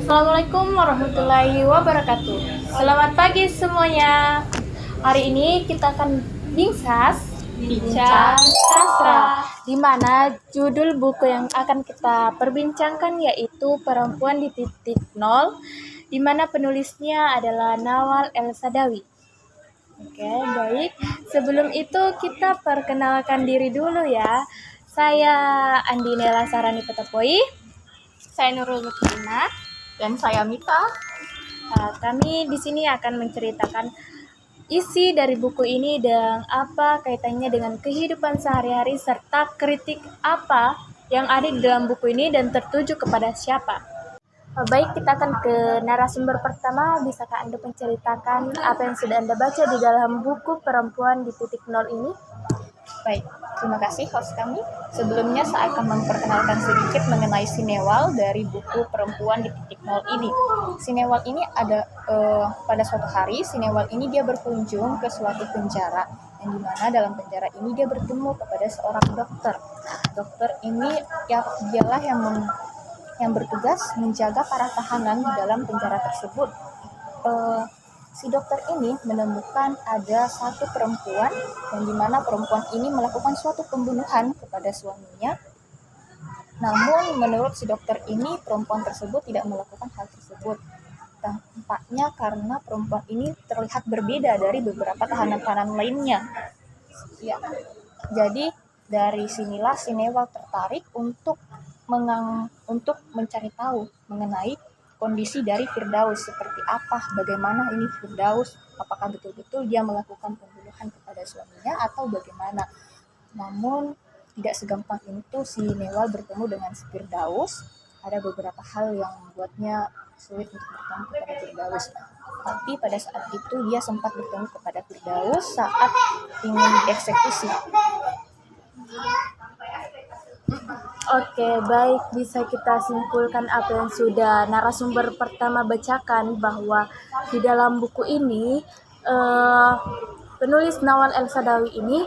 Assalamualaikum warahmatullahi wabarakatuh. Selamat pagi semuanya. Hari ini kita akan bincang sastra, di mana judul buku yang akan kita perbincangkan yaitu Perempuan di Titik Nol, di mana penulisnya adalah Nawal El-Sadawi. Oke, baik. Sebelum itu kita perkenalkan diri dulu ya. Saya Andi Nela Sarani Petapoi. Saya Nurul Mukminah. Dan saya Mita. Kami di sini akan menceritakan isi dari buku ini dan apa kaitannya dengan kehidupan sehari-hari serta kritik apa yang ada di dalam buku ini dan tertuju kepada siapa. Baik, kita akan ke narasumber pertama. Bisakah Anda menceritakan apa yang sudah Anda baca di dalam buku Perempuan di Titik Nol ini? Baik, terima kasih host kami. Sebelumnya saya akan memperkenalkan sedikit mengenai si Newal dari buku Perempuan di Titik Nol ini. Si Newal ini ada pada suatu hari, si Newal ini dia berkunjung ke suatu penjara, yang dimana dalam penjara ini dia bertemu kepada seorang dokter. Dokter ini dialah yang bertugas menjaga para tahanan di dalam penjara tersebut. Si dokter ini menemukan ada satu perempuan yang dimana perempuan ini melakukan suatu pembunuhan kepada suaminya. Namun menurut si dokter ini perempuan tersebut tidak melakukan hal tersebut. Tampaknya karena perempuan ini terlihat berbeda dari beberapa tahanan-tahanan lainnya. Ya, jadi dari sinilah si Newal tertarik untuk mencari tahu mengenai kondisi dari Firdaus, seperti apa, bagaimana ini Firdaus, apakah betul-betul dia melakukan pembunuhan kepada suaminya atau bagaimana. Namun tidak segampang itu si Newal bertemu dengan si Firdaus. Ada beberapa hal yang membuatnya sulit untuk bertemu kepada Firdaus. Tapi pada saat itu dia sempat bertemu kepada Firdaus saat ingin dieksekusi. Oke, baik, bisa kita simpulkan apa yang sudah narasumber pertama bacakan, bahwa di dalam buku ini penulis Nawal El-Sadawi ini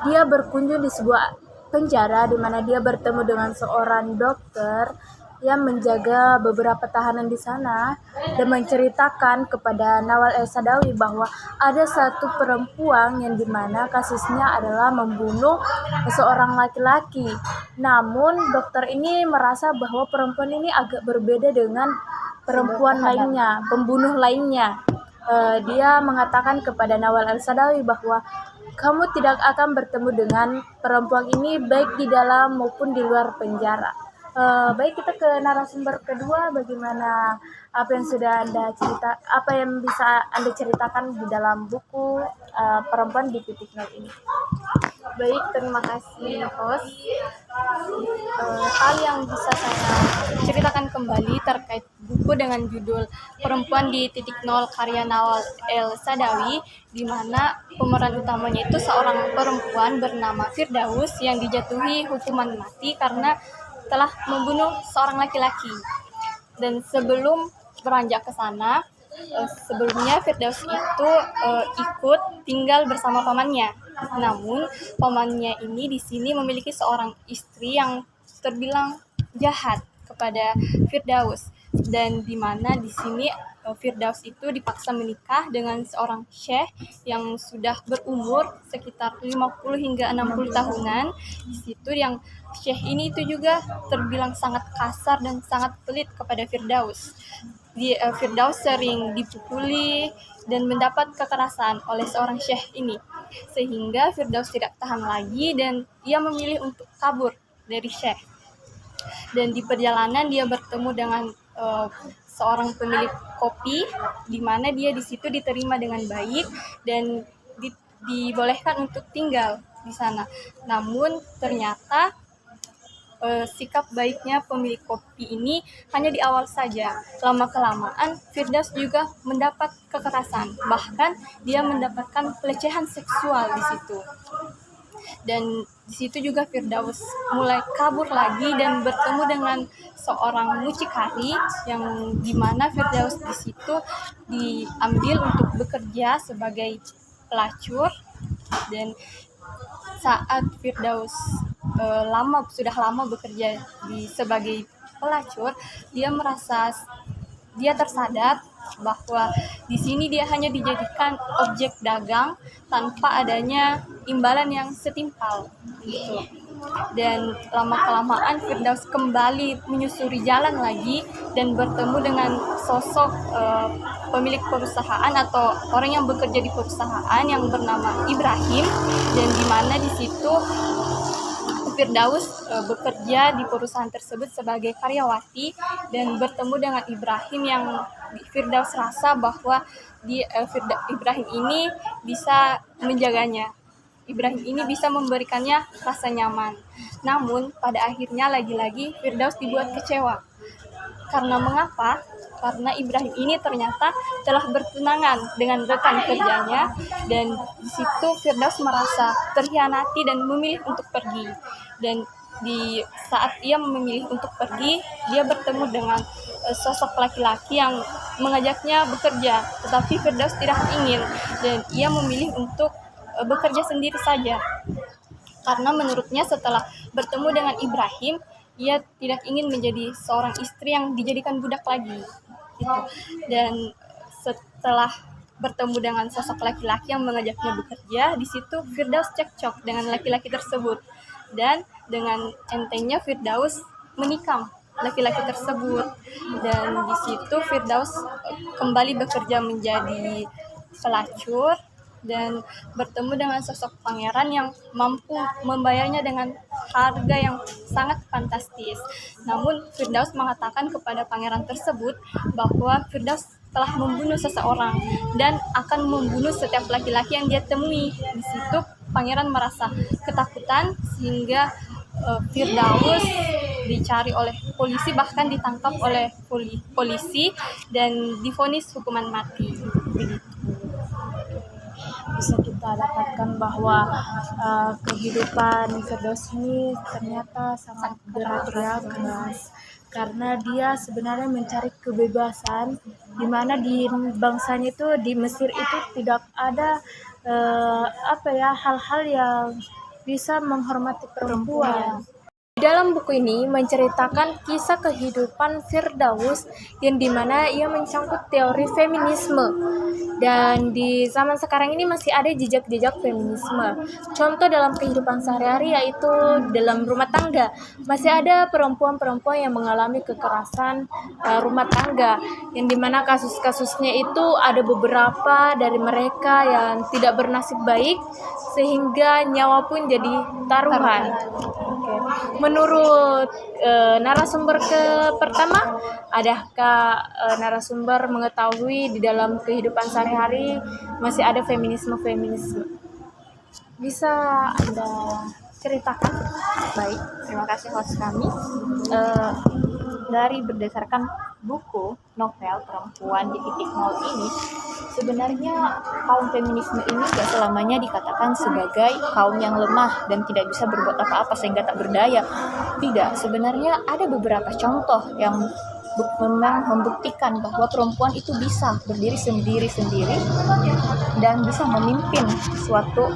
dia berkunjung di sebuah penjara di mana dia bertemu dengan seorang dokter yang menjaga beberapa tahanan di sana dan menceritakan kepada Nawal El-Sadawi bahwa ada satu perempuan yang dimana kasusnya adalah membunuh seorang laki-laki. Namun dokter ini merasa bahwa perempuan ini agak berbeda dengan perempuan lainnya, pembunuh lainnya. Dia mengatakan kepada Nawal El-Sadawi bahwa kamu tidak akan bertemu dengan perempuan ini baik di dalam maupun di luar penjara. Baik, kita ke narasumber kedua. Bagaimana apa yang sudah Anda cerita, apa yang bisa Anda ceritakan di dalam buku Perempuan di Titik Nol ini? Baik, terima kasih host. Hal yang bisa saya ceritakan kembali terkait buku dengan judul Perempuan di Titik Nol karya Nawal El-Sadawi, di mana pemeran utamanya itu seorang perempuan bernama Firdaus yang dijatuhi hukuman mati karena telah membunuh seorang laki-laki. Dan sebelum beranjak ke sana, sebelumnya Firdaus itu ikut tinggal bersama pamannya. Namun pamannya ini di sini memiliki seorang istri yang terbilang jahat kepada Firdaus, dan di mana di sini Firdaus itu dipaksa menikah dengan seorang syekh yang sudah berumur sekitar 50 hingga 60 tahunan. Di situ yang syekh ini itu juga terbilang sangat kasar dan sangat pelit kepada Firdaus. Firdaus sering dipukuli dan mendapat kekerasan oleh seorang syekh ini, sehingga Firdaus tidak tahan lagi dan ia memilih untuk kabur dari syekh. Dan di perjalanan dia bertemu dengan seorang pemilik kopi, di mana dia di situ diterima dengan baik dan dibolehkan untuk tinggal di sana. Namun ternyata sikap baiknya pemilik kopi ini hanya di awal saja. Lama-kelamaan Firdaus juga mendapat kekerasan, bahkan dia mendapatkan pelecehan seksual di situ. Dan di situ juga Firdaus mulai kabur lagi dan bertemu dengan seorang mucikari, yang dimana Firdaus di situ diambil untuk bekerja sebagai pelacur. Dan saat Firdaus sudah lama bekerja sebagai pelacur, dia merasa dia tersadar bahwa di sini dia hanya dijadikan objek dagang tanpa adanya imbalan yang setimpal gitu. Dan lama-kelamaan Firdaus kembali menyusuri jalan lagi dan bertemu dengan sosok pemilik perusahaan atau orang yang bekerja di perusahaan yang bernama Ibrahim, dan di mana di situ Firdaus bekerja di perusahaan tersebut sebagai karyawati dan bertemu dengan Ibrahim yang Firdaus rasa bahwa Ibrahim ini bisa menjaganya. Ibrahim ini bisa memberikannya rasa nyaman. Namun pada akhirnya lagi-lagi Firdaus dibuat kecewa. Karena mengapa? Karena Ibrahim ini ternyata telah bertunangan dengan rekan kerjanya, dan di situ Firdaus merasa terhianati dan memilih untuk pergi. Dan di saat ia memilih untuk pergi, dia bertemu dengan sosok laki-laki yang mengajaknya bekerja, tetapi Firdaus tidak ingin dan ia memilih untuk bekerja sendiri saja. Karena menurutnya setelah bertemu dengan Ibrahim, ia tidak ingin menjadi seorang istri yang dijadikan budak lagi. Gitu. Dan setelah bertemu dengan sosok laki-laki yang mengajaknya bekerja, di situ Firdaus cekcok dengan laki-laki tersebut. Dan dengan entengnya Firdaus menikam laki-laki tersebut. Dan di situ Firdaus kembali bekerja menjadi pelacur dan bertemu dengan sosok pangeran yang mampu membayarnya dengan harga yang sangat fantastis. Namun Firdaus mengatakan kepada pangeran tersebut bahwa Firdaus telah membunuh seseorang dan akan membunuh setiap laki-laki yang dia temui. Di situ pangeran merasa ketakutan sehingga Firdaus dicari oleh polisi, bahkan ditangkap oleh polisi dan divonis hukuman mati. Begitu. Bisa kita dapatkan bahwa kehidupan Firdaus ini ternyata sangat berat ya, keras, karena dia sebenarnya mencari kebebasan, di mana di bangsanya itu di Mesir itu tidak ada hal-hal yang bisa menghormati perempuan. Di dalam buku ini menceritakan kisah kehidupan Firdaus yang dimana ia mencangkut teori feminisme, dan di zaman sekarang ini masih ada jejak-jejak feminisme. Contoh dalam kehidupan sehari-hari yaitu dalam rumah tangga, masih ada perempuan-perempuan yang mengalami kekerasan rumah tangga, yang dimana kasus-kasusnya itu ada beberapa dari mereka yang tidak bernasib baik sehingga nyawa pun jadi taruhan. Menurut narasumber pertama, adakah narasumber mengetahui di dalam kehidupan sehari-hari masih ada feminisme? Bisa Anda ceritakan? Baik, terima kasih host kami. Dari berdasarkan buku novel Perempuan di Titik Nol ini, sebenarnya kaum feminisme ini tidak selamanya dikatakan sebagai kaum yang lemah dan tidak bisa berbuat apa-apa sehingga tak berdaya. Tidak, sebenarnya ada beberapa contoh yang memang membuktikan bahwa perempuan itu bisa berdiri sendiri-sendiri dan bisa memimpin suatu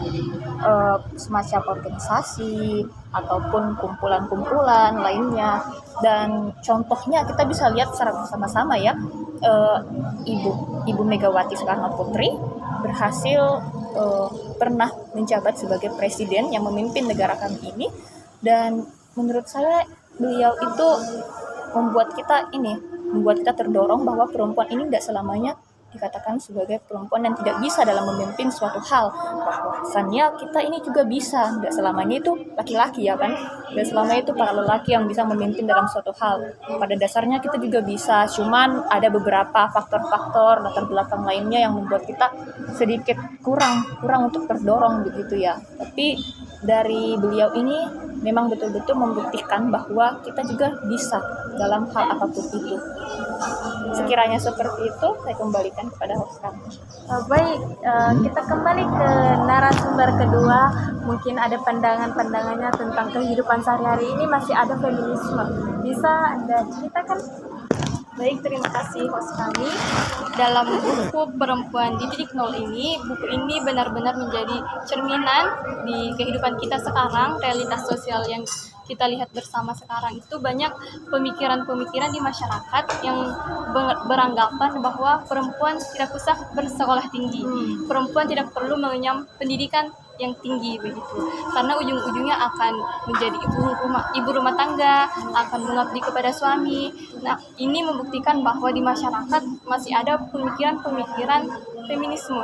semacam organisasi ataupun kumpulan-kumpulan lainnya. Dan contohnya kita bisa lihat secara bersama-sama ya, Ibu Megawati Soekarno Putri berhasil pernah menjabat sebagai presiden yang memimpin negara kami ini, dan menurut saya beliau itu membuat kita terdorong bahwa perempuan ini tidak selamanya dikatakan sebagai perempuan yang tidak bisa dalam memimpin suatu hal. Bahwasannya kita ini juga bisa, tidak selamanya itu laki-laki ya kan, tidak selamanya itu para lelaki yang bisa memimpin dalam suatu hal. Pada dasarnya kita juga bisa, cuman ada beberapa faktor-faktor latar belakang lainnya yang membuat kita sedikit kurang untuk terdorong begitu ya. Tapi dari beliau ini memang betul-betul membuktikan bahwa kita juga bisa dalam hal apapun itu. Sekiranya seperti itu, saya kembalikan kepada host kami. Baik, kita kembali ke narasumber kedua. Mungkin ada pandangannya tentang kehidupan sehari-hari ini masih ada feminisme. Bisa Anda ceritakan? Baik, terima kasih host kami. Dalam buku Perempuan di Titik Nol ini, buku ini benar-benar menjadi cerminan di kehidupan kita sekarang, realitas sosial yang kita lihat bersama sekarang itu banyak pemikiran-pemikiran di masyarakat yang beranggapan bahwa perempuan tidak usah bersekolah tinggi, perempuan tidak perlu mengenyam pendidikan yang tinggi begitu, karena ujung-ujungnya akan menjadi ibu rumah tangga, akan mengabdi kepada suami. Nah, ini membuktikan bahwa di masyarakat masih ada pemikiran-pemikiran feminisme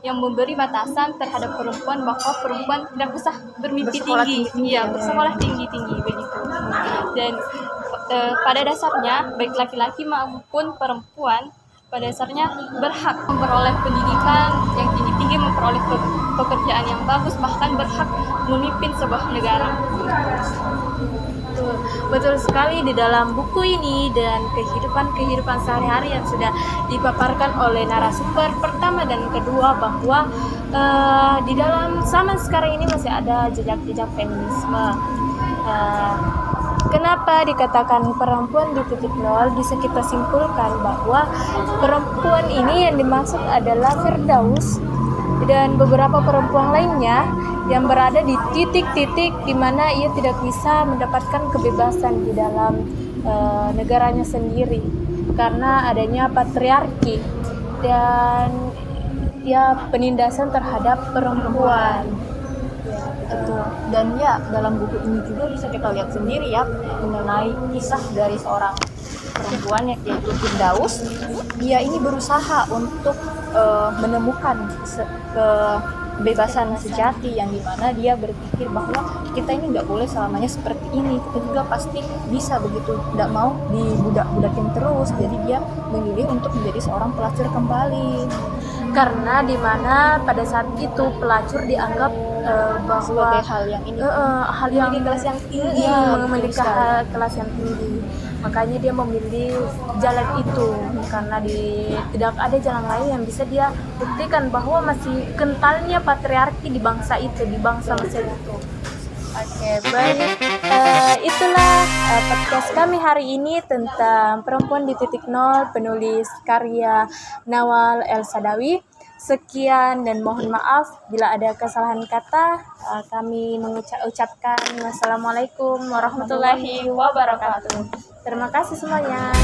yang memberi batasan terhadap perempuan, bahwa perempuan tidak usah bermimpi tinggi, bersekolah tinggi begitu. Dan pada dasarnya baik laki-laki maupun perempuan pada dasarnya berhak memperoleh pendidikan yang tinggi, memperoleh pekerjaan yang bagus, bahkan berhak memimpin sebuah negara. Betul sekali, di dalam buku ini dan kehidupan sehari-hari yang sudah dipaparkan oleh narasumber pertama dan kedua, bahwa di dalam zaman sekarang ini masih ada jejak-jejak feminisme. Kenapa dikatakan perempuan di titik nol? Bisa kita simpulkan bahwa perempuan ini yang dimaksud adalah Firdaus dan beberapa perempuan lainnya yang berada di titik-titik di mana ia tidak bisa mendapatkan kebebasan di dalam negaranya sendiri karena adanya patriarki dan penindasan terhadap perempuan. Betul. Dan ya, dalam buku ini juga bisa kita lihat sendiri ya mengenai kisah dari seorang perempuan yaitu Firdaus. Dia ini berusaha untuk menemukan kebebasan sejati, yang dimana dia berpikir bahwa kita ini nggak boleh selamanya seperti ini, kita juga pasti bisa begitu, nggak mau dibudak-budakin terus. Jadi dia memilih untuk menjadi seorang pelacur kembali, karena dimana pada saat itu pelacur dianggap bahwa sebagai hal yang ini hal yang memiliki kelas yang tinggi, memiliki kelas yang tinggi. Makanya dia memilih jalan itu karena tidak ada jalan lain yang bisa dia buktikan bahwa masih kentalnya patriarki di bangsa itu, di bangsa Mesir itu. Oke, baik. Itulah podcast kami hari ini tentang Perempuan di Titik Nol, penulis karya Nawal El Sadawi. Sekian dan mohon maaf bila ada kesalahan kata. Kami mengucapkan wassalamualaikum warahmatullahi wabarakatuh. Terima kasih semuanya.